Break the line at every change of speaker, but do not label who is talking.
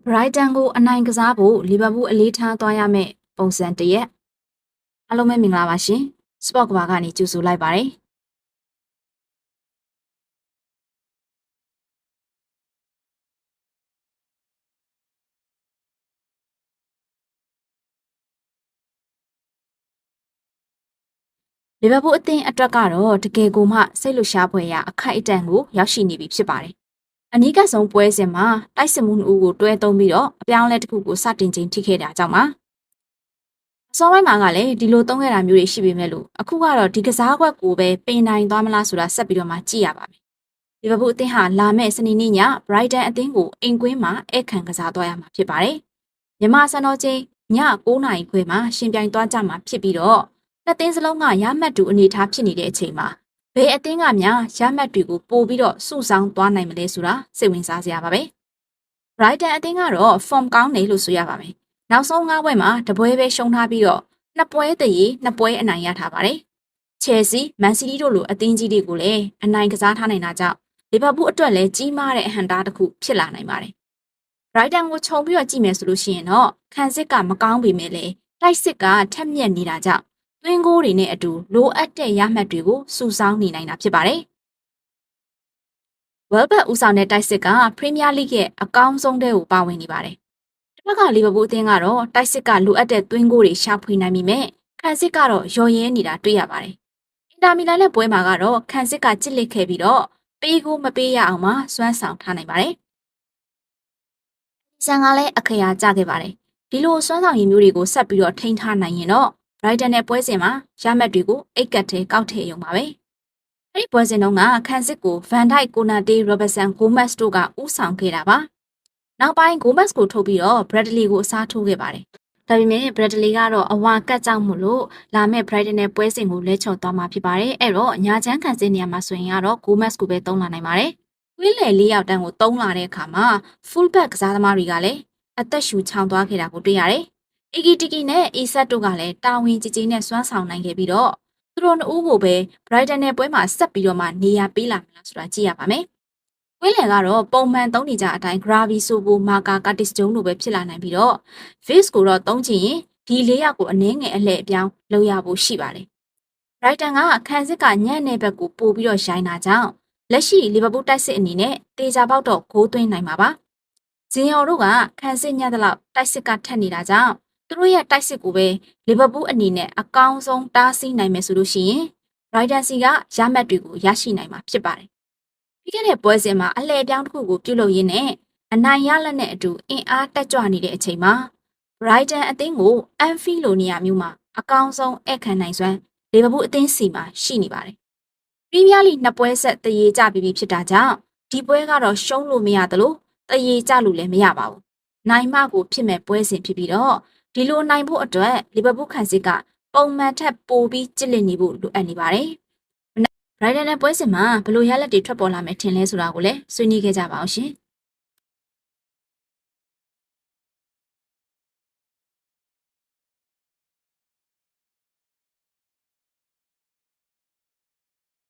Brighton ကိုအနိုင်ကစားဖို့လီဗာပူးအလေးထားသွားရမယ့်ပုံစံတရက်အားလုံးပဲမင်္ဂလာပါရှင် Sport ကဘာကနေကြိုဆိုလိုက်ပါတယ်လီဗာပူးအသင်းအတွက်ကတော့တကယ်ကိုမှစိတ်လှရှားဖွယ်ရာအခိုက်အတန့်ကိုရောက်ရှိနေပြီဖြစ်ပါတယ်အနီးကပ်ဆုံးပွဲစဉ်မှာတိုက်စစ်မှု2ဦးကိုတွဲသုံးပြီးတော့အပြောင်းလဲတစ်ခုကိုစတင်ချိန်ထိခဲ့တာကြောင့်ပါအစောပိုင်းမှာကလည်းဒီလိုသုံးခဲ့တာမျိုးတွေရှိပေမဲ့လို့အခုကတော့ဒီကစားကွက်ကိုပဲပင်နိုင်သွားမလားဆိုတာဆက်ပြီးတော့မှကြည့်ရပါမယ်လီဗာပူးအသင်းဟာလာမယ့်စနေနေ့ည Brighton အသင်းကိုအိမ်ကွင်းမှာဧည့်ခံကစားသွားရမှာဖြစ်ပါတယ်မြန်မာစံတော်ချိန်ည9:00နာရီခွဲမှာရှင်ပြိုင်သွားကြမှာဖြစ်ပြီးတော့နှစ်သင်းစလုံးကရမှတ်တူအနေထားဖြစ်နေတဲ့အချိန်မှာဘယ်အသင်းကများရမှတ်တွေကိုပို့ပြီးတော့စုဆောင်းသွားနိုင်မလဲဆိုတာစိတ်ဝင်စားစရာပါပဲ။ Brighton အသင်းကတော့ form ကောင်းတယ်လို့ဆိုရပါမယ်။နောက်ဆုံး9ပွဲမှာတပွဲပဲရှုံးထားပြီးတော့2ပွဲတည်း2ပွဲအနိုင်ရထားပါတယ်။ Chelsea, Man City တို့လိုအသင်းကြီးတွေကိုလည်းအနိုင်ကစားထားနိုင်တာကြောင့်လီဗာပူးအတွက်လည်းကြီးမားတဲ့အဟန့်တားတစ်ခုဖြစ်လာနိုင်ပါတယ်။ Brighton ကိုခြုံပြီးတော့ကြည့်မယ်ဆိုလို့ရှိရင်တော့ခံစစ်ကမကောင်းပေမဲ့လည်းတိုက်စစ်ကထက်မြက်နေတာကြောင့်သွင်းကိုတွေနဲ့အတူလိုအပ်တဲ့ရမှတ်တွေကိုစုဆောင်းနေနိုင်တာဖြစ်ပါတယ်။ Welbeck ဦးဆောင်တဲ့တိုက်စစ်က Premier League ရဲ့အကောင်းဆုံးတဲ့ကိုပါဝင်နေပါတယ်။တစ်ဖက်ကလီဗာပူးအသင်းကတော့တိုက်စစ်ကလိုအပ်တဲ့သွင်းကိုတွေရှာဖွေနိုင်ပေမဲ့ခံစစ်ကတော့ရော်ရဲနေတာတွေ့ရပါတယ်။အင်တာမီလန်နဲ့ပွဲမှာကတော့ခံစစ်ကကြစ်လက်ခဲ့ပြီးတော့ပေးကိုမပေးရအောင်မှစွမ်းဆောင်ထားနိုင်ပါတယ်။ဆန်ကလည်းအခရာကျခဲ့ပါတယ်။ဒီလိုစွမ်းဆောင်ရည်မျိုးတွေကိုဆက်ပြီးတော့ထိန်းထားနိုင်ရင်တော့Brighton နဲ့ပွဲစဉ်မှာရမှတ်တွေကိုအိတ်ကတ်ထဲကောက်ထည့်ရုံပါပဲ။အဲ့ဒီပွဲစဉ်တုန်းကခန်းစစ်ကို Van Dijk, Konate, Robertson, Gomez တို့ကဦးဆောင်ခဲ့တာပါ။နောက်ပိုင်း Gomez ကိုထုတ်ပြီးတော့ Bradley ကိုအစားထိုးခဲ့ပါတယ်။ဒါပေမဲ့ Bradley ကတော့အဝါကတ်ကြောင့်မို့လို့လာမဲ့ Brighton နဲ့ပွဲစဉ်ကိုလဲချော်သွားမှာဖြစ်ပါတယ်။အဲ့တော့ညာချမ်းခန်းစစ်နေရာမှာဆိုရင်ကတော့ Gomez ကိုပဲသုံးလာနိုင်ပါတယ်။ဝင်းလေ၄ယောက်တန်းကိုသုံးလာတဲ့အခါမှာ fullback ကစားသမားတွေကလည်းအသက်ရှူချောင်သွားခဲ့တာကိုတွေ့ရတယ်။ Iggy Tiki နဲ့ Isak တို့ကလည်းတာဝန်ကြီးကြီးနဲ့စွမ်းဆောင်နိုင်ခဲ့ပြီးတော့သူတို့နှစ်ဦးကိုပဲ Brighton နဲ့ပွဲမှာဆက်ပြီးတော့မှနေရာပေးလာမလားဆိုတာကြည့်ရပါမယ်။ဝင်းလန်ကတော့ပုံမှန်သုံးနေကြအတိုင်း Gravy Sobo, Marca, Curtis Jones တို့ပဲဖြစ်လာနိုင်ပြီးတော့ Viz ကိုတော့သုံးချင်ရင်ဒီ၄ယောက်ကိုအနည်းငယ်အလှည့်အပြောင်းလုပ်ရဖို့ရှိပါတယ်။ Brighton ကခံစစ်ကညံ့တဲ့ဘက်ကိုပို့ပြီးတော့ရိုင်းတာကြောင့်လက်ရှိလီဗာပူးတိုက်စစ်အနေနဲ့တေချာပေါက်တော့ဂိုးသွင်းနိုင်မှာပါ။ဂျင်ယော်တို့ကခံစစ်ညံ့တဲ့လောက်တိုက်စစ်ကထက်နေတာကြောင့်သူတို့ရဲ့တိုက်စစ်ကိုပဲလီဗာပူးအနေနဲ့အကောင်းဆုံးတားဆီးနိုင်မယ်ဆိုလို့ရှိရင် Brighton စီကရမှတ်တွေကိုရရှိနိုင်မှာဖြစ်ပါတယ်။ပြီးခဲ့တဲ့ပွဲစဉ်မှာအလှည့်ပြောင်းတစ်ခုကိုပြုလုပ်ရင်းနဲ့အနိုင်ရလက်နဲ့အတူအင်အားတက်ကြွနေတဲ့အချိန်မှာ Brighton အသင်းကို Anfield လိုနေရာမျိုးမှာအကောင်းဆုံးဧည့်ခံနိုင်စွမ်းလီဗာပူးအသင်းစီမှာရှိနေပါတယ်။ပရီးမီးယားလိ2ပွဲဆက်တရေကြပြီးဖြစ်တာကြောင့်ဒီပွဲကတော့ရှုံးလို့မရသလိုတရေကြလို့လည်းမရပါဘူး။နိုင်မှကိုဖြစ်မဲ့ပွဲစဉ်ဖြစ်ပြီးတော့ဒီလိုနိုင်ဖို့အတွက်လီဗာပူးခံစစ်ကပုံမှန်ထက်ပိုပြီးကြစ်လက်နေဖို့လိုအပ်နေပါတယ်။ Brighton နဲ့ပွဲစဉ်မှာဘယ်လိုရလဒ်တွေထွက်ပေါ်လာမယ်ထင်လဲဆိုတာကိုလည်းဆွေးနွေးခဲ့ကြပါအောင်ရှင်။